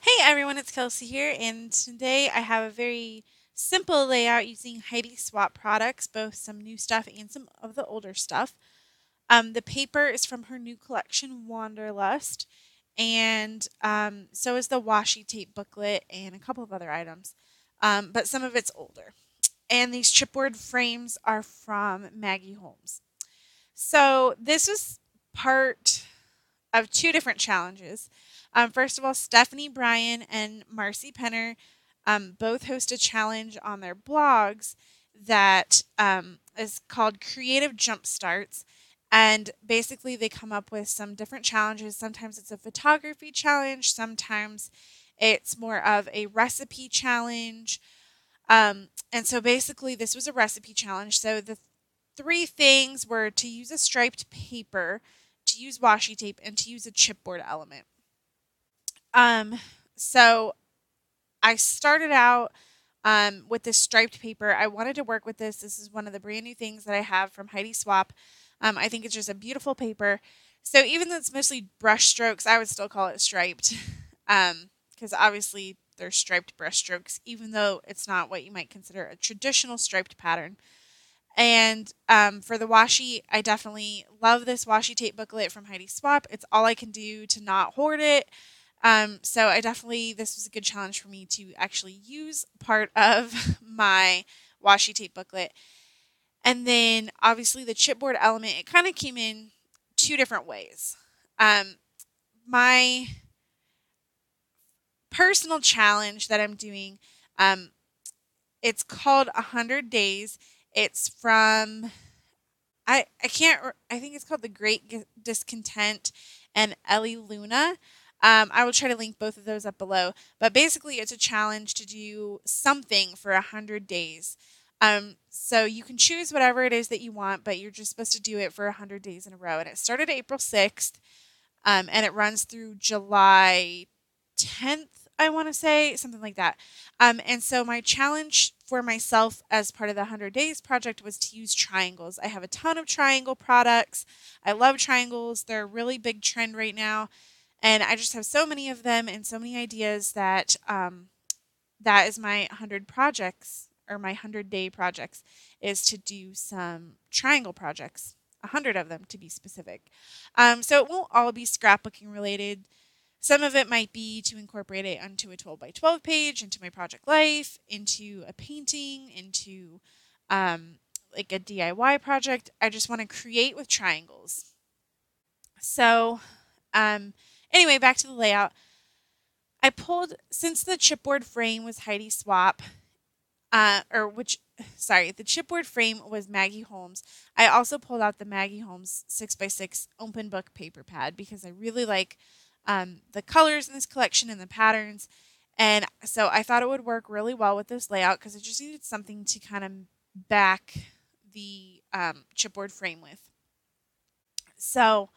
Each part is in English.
Hey everyone, it's Kelsey here, and today I have a very simple layout using Heidi Swap products, both some new stuff and some of the older stuff. The paper is from her new collection, Wanderlust, and so is the washi tape booklet and a couple of other items, but some of it's older. And these chipboard frames are from Maggie Holmes. So this was part of two different challenges. First of all, Stephanie Bryan and Marcy Penner both host a challenge on their blogs that is called Creative Jumpstarts. And basically, they come up with some different challenges. Sometimes it's a photography challenge, sometimes it's more of a recipe challenge. And so basically, this was a recipe challenge. So the three things were to use a striped paper, to use washi tape, and to use a chipboard element. Um, so I started out with this striped paper. I wanted to work with this. This is one of the brand new things that I have from Heidi Swap. I think it's just a beautiful paper. So even though it's mostly brush strokes, I would still call it striped, because obviously they're striped brush strokes, even though it's not what you might consider a traditional striped pattern. And for the washi, I definitely love this washi tape booklet from Heidi Swap. It's all I can do to not hoard it. So I definitely, this was a good challenge for me to actually use part of my washi tape booklet. And then obviously the chipboard element, it kind of came in two different ways. Um, my personal challenge that I'm doing, um, it's called 100 Days. It's from I can't I think it's called The Great Discontent and Ellie Luna. I will try to link both of those up below. But basically, it's a challenge to do something for 100 days. So you can choose whatever it is that you want, but you're just supposed to do it for 100 days in a row. And it started April 6th, and it runs through July 10th, I want to say, something like that. And so my challenge for myself as part of the 100 Days project was to use triangles. I have a ton of triangle products. I love triangles. They're a really big trend right now. And I just have so many of them and so many ideas that that is my 100 projects or my 100-day projects is to do some triangle projects. 100 of them to be specific. So it won't all be scrapbooking related. Some of it might be to incorporate it onto a 12 by 12 page, into my project life, into a painting, into um, like a DIY project. I just want to create with triangles. So, um, anyway, back to the layout. I pulled, since the chipboard frame was Heidi Swap, the chipboard frame was Maggie Holmes. I also pulled out the Maggie Holmes 6x6 open book paper pad because I really like the colors in this collection and the patterns. And so I thought it would work really well with this layout because I just needed something to kind of back the chipboard frame with. So,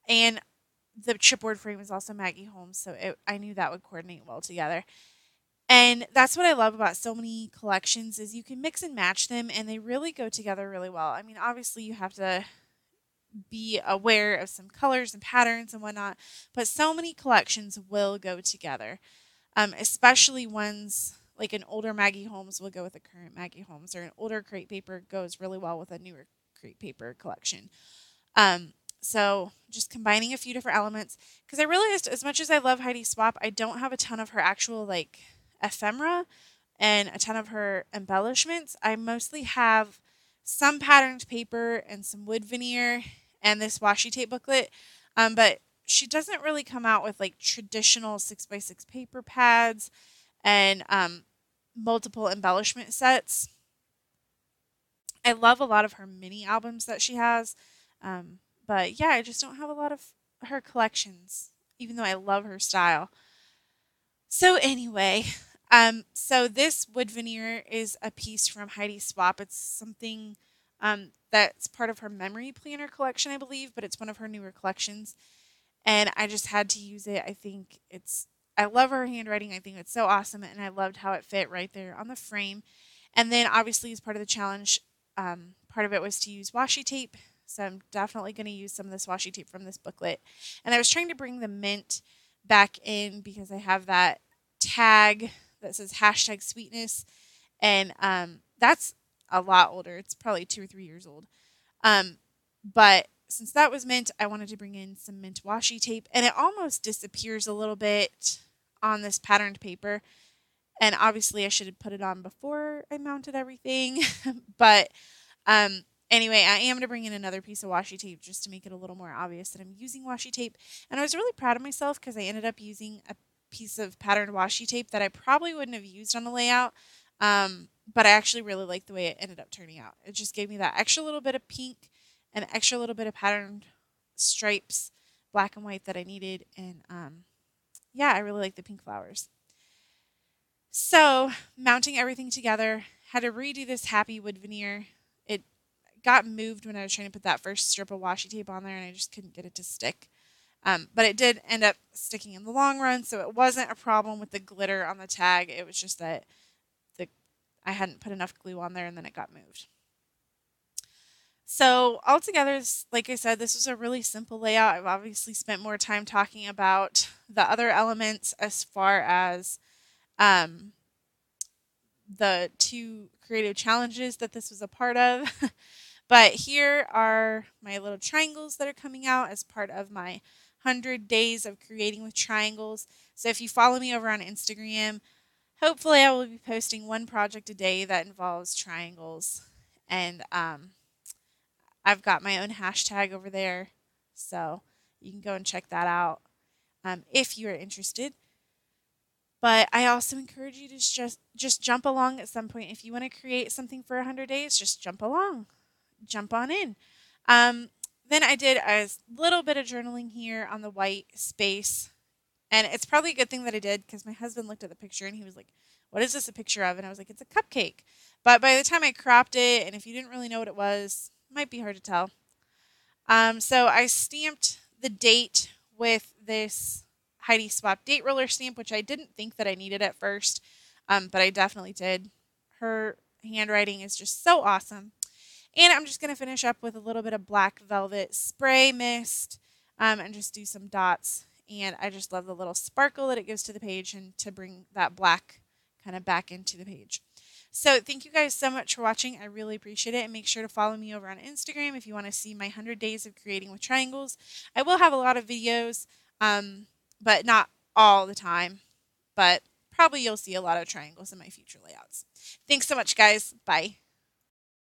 and the chipboard frame is also Maggie Holmes, so I knew that would coordinate well together. And that's what I love about so many collections is you can mix and match them and they really go together really well. I mean, obviously you have to be aware of some colors and patterns and whatnot, but so many collections will go together. Especially ones like an older Maggie Holmes will go with a current Maggie Holmes, or an older crate paper goes really well with a newer crate paper collection. Um, so just combining a few different elements because I realized as much as I love Heidi Swap, I don't have a ton of her actual like ephemera and a ton of her embellishments. I mostly have some patterned paper and some wood veneer and this washi tape booklet. But she doesn't really come out with like traditional 6x6 paper pads and multiple embellishment sets. I love a lot of her mini albums that she has. But yeah, I just don't have a lot of her collections, even though I love her style. So anyway, so this wood veneer is a piece from Heidi Swap. It's something that's part of her memory planner collection, I believe, but it's one of her newer collections. And I just had to use it. I love her handwriting. I think it's so awesome, and I loved how it fit right there on the frame. And then obviously, as part of the challenge, part of it was to use washi tape. So I'm definitely going to use some of this washi tape from this booklet. And I was trying to bring the mint back in because I have that tag that says hashtag sweetness. And that's a lot older. It's probably 2 or 3 years old. Um, but since that was mint, I wanted to bring in some mint washi tape, and it almost disappears a little bit on this patterned paper. And obviously, I should have put it on before I mounted everything. But um, anyway, I am going to bring in another piece of washi tape just to make it a little more obvious that I'm using washi tape. And I was really proud of myself because I ended up using a piece of patterned washi tape that I probably wouldn't have used on a layout. But I actually really like the way it ended up turning out. It just gave me that extra little bit of pink and extra little bit of patterned stripes, black and white, that I needed. And yeah, I really like the pink flowers. So, mounting everything together, had to redo this happy wood veneer. It got moved when I was trying to put that first strip of washi tape on there, and I just couldn't get it to stick. But it did end up sticking in the long run, so it wasn't a problem with the glitter on the tag. It was just that the I hadn't put enough glue on there, and then it got moved. So altogether, like I said, this was a really simple layout. I've obviously spent more time talking about the other elements as far as um, the two creative challenges that this was a part of. But here are my little triangles that are coming out as part of my 100 days of creating with triangles. So if you follow me over on Instagram, hopefully I will be posting one project a day that involves triangles. And I've got my own hashtag over there. So you can go and check that out if you are interested. But I also encourage you to just jump along at some point. If you want to create something for 100 days, just jump along. Jump on in. Um, then I did a little bit of journaling here on the white space. And it's probably a good thing that I did because my husband looked at the picture and he was like, "What is this a picture of?" And I was like, "It's a cupcake." But by the time I cropped it, and if you didn't really know what it was, it might be hard to tell. So I stamped the date with this Heidi Swap date roller stamp, which I didn't think that I needed at first, but I definitely did. Her handwriting is just so awesome. And I'm just going to finish up with a little bit of black velvet spray mist and just do some dots. And I just love the little sparkle that it gives to the page and to bring that black kind of back into the page. So thank you guys so much for watching. I really appreciate it. And make sure to follow me over on Instagram if you want to see my 100 days of creating with triangles. I will have a lot of videos, but not all the time. But probably you'll see a lot of triangles in my future layouts. Thanks so much, guys. Bye.